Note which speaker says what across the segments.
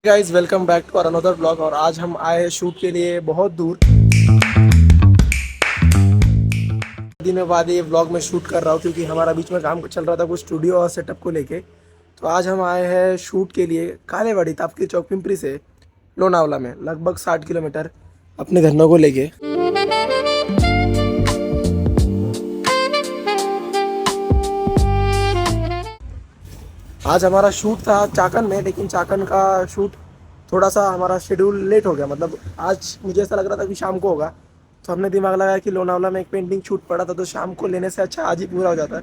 Speaker 1: Guys welcome back to another blog. और आज हम आए हैं शूट के लिए बहुत दूर। दिनों बाद ये ब्लॉग में शूट कर रहा हूँ क्योंकि हमारा बीच में काम चल रहा था कुछ स्टूडियो और सेटअप को लेके। तो आज हम आए हैं शूट के लिए कालेवाड़ी ताप्ती चौक पिंपरी से लोनावला में लगभग 60 किलोमीटर अपने धर्नों को लेके। आज हमारा शूट था चाकन में, लेकिन चाकन का शूट थोड़ा सा हमारा शेड्यूल लेट हो गया। मतलब आज मुझे ऐसा लग रहा था कि शाम को होगा, तो हमने दिमाग लगाया कि लोनावला में एक पेंटिंग शूट पड़ा था, तो शाम को लेने से अच्छा आज ही पूरा हो जाता है।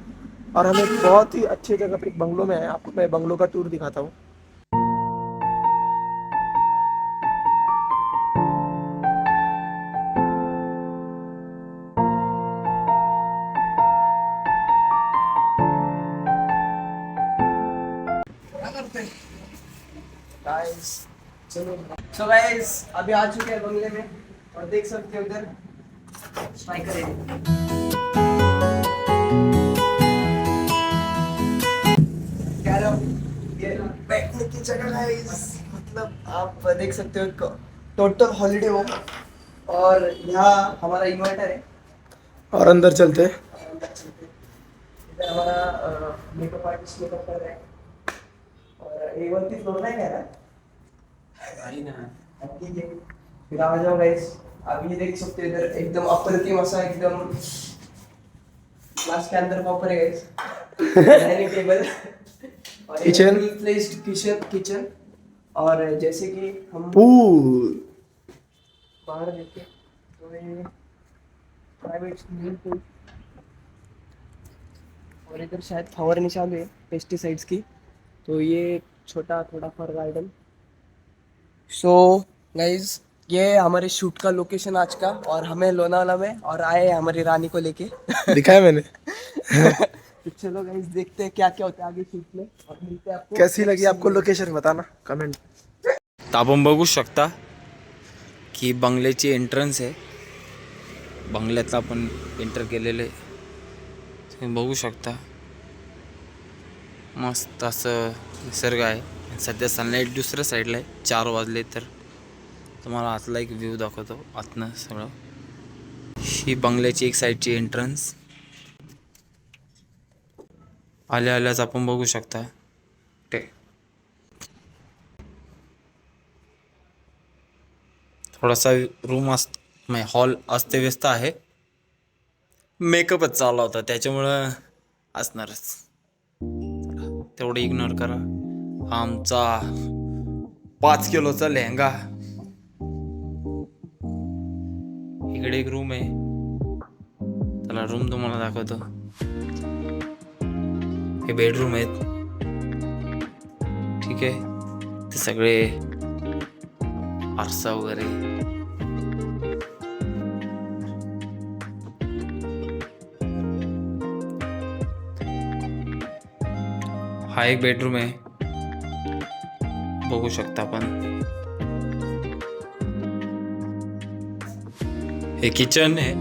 Speaker 1: और हम एक बहुत ही अच्छी जगह पे एक बंगलो में आए। आपको मैं बंगलो का टूर दिखाता हूँ। गाइस चलो, सो गाइस अभी आ चुके हैं बंगले में और देख सकते हो इधर स्ट्राइकर है। कह रहा हूँ ये बैठने की जगह गाइस, मतलब आप देख सकते हो टोटल हॉलीडे होम। और यहाँ हमारा इन्वर्टर है और अंदर चलते हैं। इधर हमारा मेकअप आर्टिस्ट मेकअप कर रहा है और A1 की फ्लोर लाइन है ना। ठीक है, फिर आ जाओ गाइस। आप ये देख सकते हो इधर एकदम अप्रतिम असा एकदम क्लास के अंदर प्रॉपर है गाइस। डाइनिंग टेबल और किचन, प्लेस्ड किचन। और जैसे कि हम पूल बाहर देखें तो ये प्राइवेट स्विमिंग पूल। और इधर शायद फवारनी चालू है पेस्टिसाइड्स की, तो ये छोटा थोड़ा फर गार्डन। सो गाइज ये हमारे शूट का लोकेशन आज का, और हमें लोनावाला में और आए हैं हमारी रानी को लेके। दिखाया मैंने। तो चलो गाइज देखते हैं क्या क्या होता है आगे शूट में, और मिलते हैं आपको। कैसी लगी आपको लोकेशन बताना कमेंट।
Speaker 2: तर आपण बघू शकता की बंगल्याची एंट्रन्स आहे. बंगल्यात आपण एंटर केलेले तुम्ही बघू शकता. मस्त असं निसर्ग आहे. सध्या सनलाईट दुसऱ्या साईडला आहे. 4 वाजले तर तुम्हाला आतला एक व्ह्यू दाखवतो. आतनं सगळं ही बंगल्याची एक साईडची एंट्रन्स. आल्या आल्याच आपण बघू शकता ते थोडासा रूम हॉल अस्तव्यस्त आहे. मेकअपच चालला होता त्याच्यामुळं असणारच, तेवढं इग्नोर करा. हा आमचा 5 किलोचा लेहंगा. इकडे एक रूम आहे, त्याला रूम तुम्हाला दाखवतो. हे बेडरूम आहेत, ठीक आहे. ते सगळे आरसा वगैरे. हा एक बेडरूम आहे, बघू शकता आपण. हे किचन आहे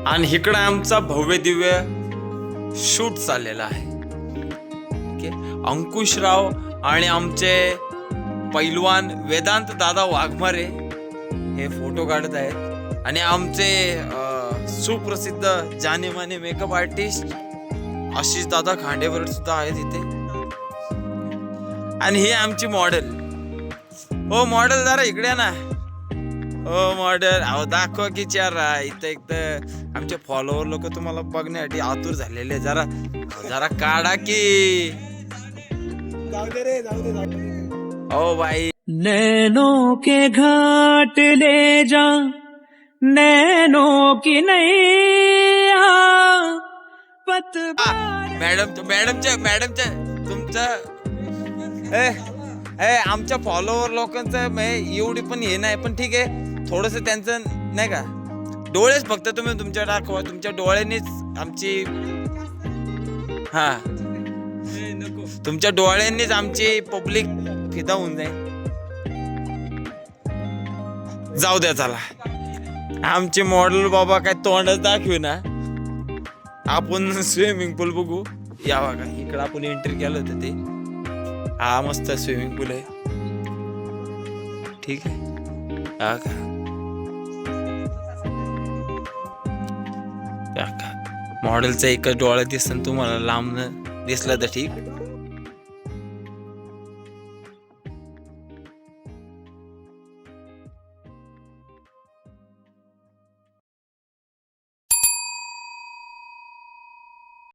Speaker 2: आणि इकडं आमचा भव्य दिव्य शूट चाललेला आहे. अंकुशराव आणि आमचे पैलवान वेदांत दादा वाघमारे हे फोटो काढत आहेत. आणि आमचे सुप्रसिद्ध जानेमाने मेकअप आर्टिस्ट आशिष दादा खांडेवर सुद्धा आहेत इथे. आणि हे आमची मॉडेल. ओ मॉडेल जरा इकडे ना. ओ मॉडेल अहो दाखवा की चेहरा. इथं एक आमचे फॉलोअर लोक तुम्हाला बघण्यासाठी आतुर झालेले. जरा जरा काढा की. ओ भाई
Speaker 3: नैनों के घाट ले जा, नैनों की नैया
Speaker 2: मॅडमच्या तुमचं आमच्या फॉलोअर लोकांचं एवढी पण हे नाही, पण ठीक आहे. थोडस त्यांचं नाही का, डोळेच फक्त तुम्ही तुमच्या दाखवा. तुमच्या डोळ्यांनीच आमची तुमच्या डोळ्यांनीच आमची पब्लिक फिदा होऊन जाईल. जाऊ द्या चला. आमची मॉडेल बाबा काय तोंडच दाखवी ना. आपण स्विमिंग पूल बघू. या बघा इकडं आपण एंट्री केलं होतं ते. हा मस्त स्विमिंग पूल आहे. ठीक आहे. हा का? मॉडेलचा एकच डोळा दिसन तुम्हाला लांब दिसला तर ठीक.